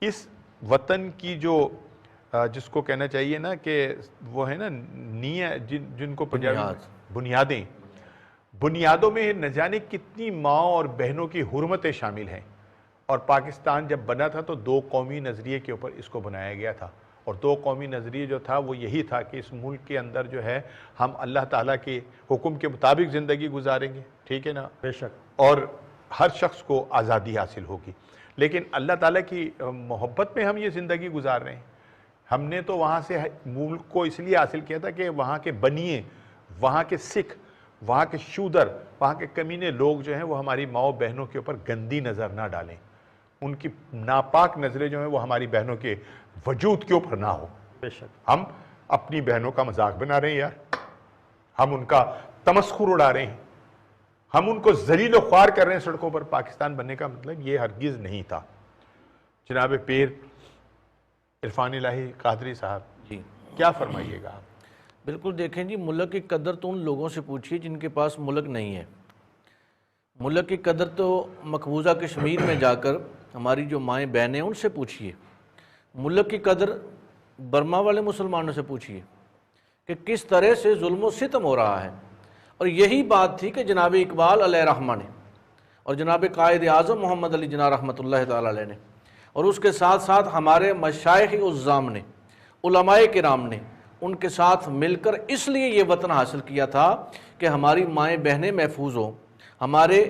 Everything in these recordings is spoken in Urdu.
اس وطن کی جو جس کو کہنا چاہیے نا کہ وہ ہے نا جن کو بنیادوں میں نہ جانے کتنی ماؤں اور بہنوں کی حرمتیں شامل ہیں. اور پاکستان جب بنا تھا تو دو قومی نظریے کے اوپر اس کو بنایا گیا تھا, اور دو قومی نظریے جو تھا وہ یہی تھا کہ اس ملک کے اندر جو ہے ہم اللہ تعالیٰ کے حکم کے مطابق زندگی گزاریں گے, ٹھیک ہے نا, بے شک, اور ہر شخص کو آزادی حاصل ہوگی. لیکن اللہ تعالیٰ کی محبت میں ہم یہ زندگی گزار رہے ہیں. ہم نے تو وہاں سے ملک کو اس لیے حاصل کیا تھا کہ وہاں کے بنیے, وہاں کے سکھ, وہاں کے شودر, وہاں کے کمینے لوگ جو ہیں وہ ہماری ماؤں بہنوں کے اوپر گندی نظر نہ ڈالیں, ان کی ناپاک نظریں جو ہیں وہ ہماری بہنوں کے وجود کے اوپر نہ ہو. بے شک, ہم اپنی بہنوں کا مذاق بنا رہے ہیں یار, ہم ان کا تمسخر اڑا رہے ہیں, ہم ان کو ذلیل و خوار کر رہے ہیں سڑکوں پر. پاکستان بننے کا مطلب یہ ہرگز نہیں تھا. جناب پیر عرفان الہی قادری صاحب, جی کیا فرمائیے گا آپ؟ بالکل, دیکھیں جی, ملک کی قدر تو ان لوگوں سے پوچھیے جن کے پاس ملک نہیں ہے. ملک کی قدر تو مقبوضہ کشمیر میں جا کر ہماری جو مائیں بہنیں ہیں ان سے پوچھیے. ملک کی قدر برما والے مسلمانوں سے پوچھیے کہ کس طرح سے ظلم و ستم ہو رہا ہے. اور یہی بات تھی کہ جناب اقبال علیہ رحمہ نے اور جناب قائد اعظم محمد علی جناح رحمۃ اللہ تعالیٰ علیہ نے اور اس کے ساتھ ساتھ ہمارے مشائخ عظام نے, علماء کرام نے ان کے ساتھ مل کر اس لیے یہ وطن حاصل کیا تھا کہ ہماری مائیں بہنیں محفوظ ہوں, ہمارے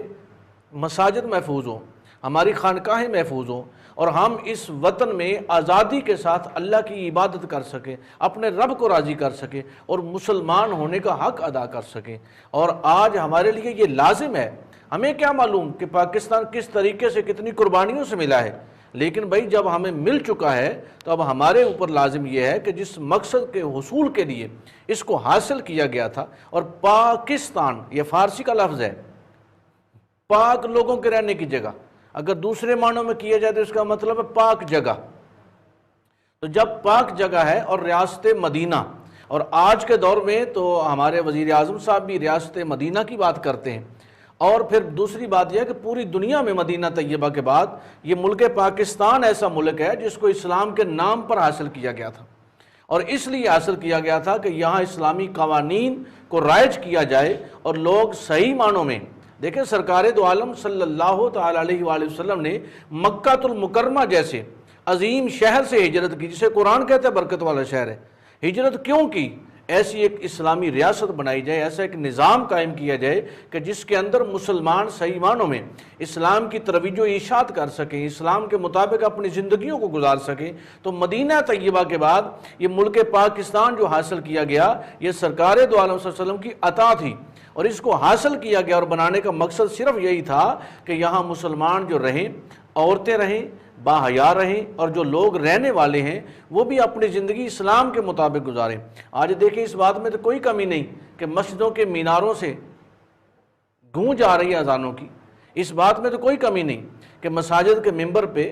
مساجد محفوظ ہوں, ہماری خانقاہیں محفوظ ہوں, اور ہم اس وطن میں آزادی کے ساتھ اللہ کی عبادت کر سکیں, اپنے رب کو راضی کر سکیں اور مسلمان ہونے کا حق ادا کر سکیں. اور آج ہمارے لیے یہ لازم ہے. ہمیں کیا معلوم کہ پاکستان کس طریقے سے کتنی قربانیوں سے ملا ہے, لیکن بھائی جب ہمیں مل چکا ہے تو اب ہمارے اوپر لازم یہ ہے کہ جس مقصد کے حصول کے لیے اس کو حاصل کیا گیا تھا, اور پاکستان یہ فارسی کا لفظ ہے, پاک لوگوں کے رہنے کی جگہ, اگر دوسرے معنوں میں کیا جائے تو اس کا مطلب ہے پاک جگہ. تو جب پاک جگہ ہے اور ریاست مدینہ, اور آج کے دور میں تو ہمارے وزیر اعظم صاحب بھی ریاست مدینہ کی بات کرتے ہیں, اور پھر دوسری بات یہ ہے کہ پوری دنیا میں مدینہ طیبہ کے بعد یہ ملک پاکستان ایسا ملک ہے جس کو اسلام کے نام پر حاصل کیا گیا تھا, اور اس لیے حاصل کیا گیا تھا کہ یہاں اسلامی قوانین کو رائج کیا جائے اور لوگ صحیح معنوں میں دیکھیں. سرکار دو عالم صلی اللہ تعالیٰ علیہ وآلہ وسلم نے مکہ المکرمہ جیسے عظیم شہر سے ہجرت کی, جسے قرآن کہتے ہیں برکت والا شہر ہے. ہجرت کیوں کی؟ ایسی ایک اسلامی ریاست بنائی جائے, ایسا ایک نظام قائم کیا جائے کہ جس کے اندر مسلمان صحیح معنوں میں اسلام کی ترویج و اشاعت کر سکیں, اسلام کے مطابق اپنی زندگیوں کو گزار سکیں. تو مدینہ طیبہ کے بعد یہ ملک پاکستان جو حاصل کیا گیا یہ سرکار دو عالم صلی اللہ علیہ وسلم کی عطا تھی, اور اس کو حاصل کیا گیا اور بنانے کا مقصد صرف یہی تھا کہ یہاں مسلمان جو رہیں, عورتیں رہیں, باحیا رہیں, اور جو لوگ رہنے والے ہیں وہ بھی اپنی زندگی اسلام کے مطابق گزاریں. آج دیکھیں اس بات میں تو کوئی کمی نہیں کہ مسجدوں کے میناروں سے گونج آ رہی ہے اذانوں کی, اس بات میں تو کوئی کمی نہیں کہ مساجد کے منبر پہ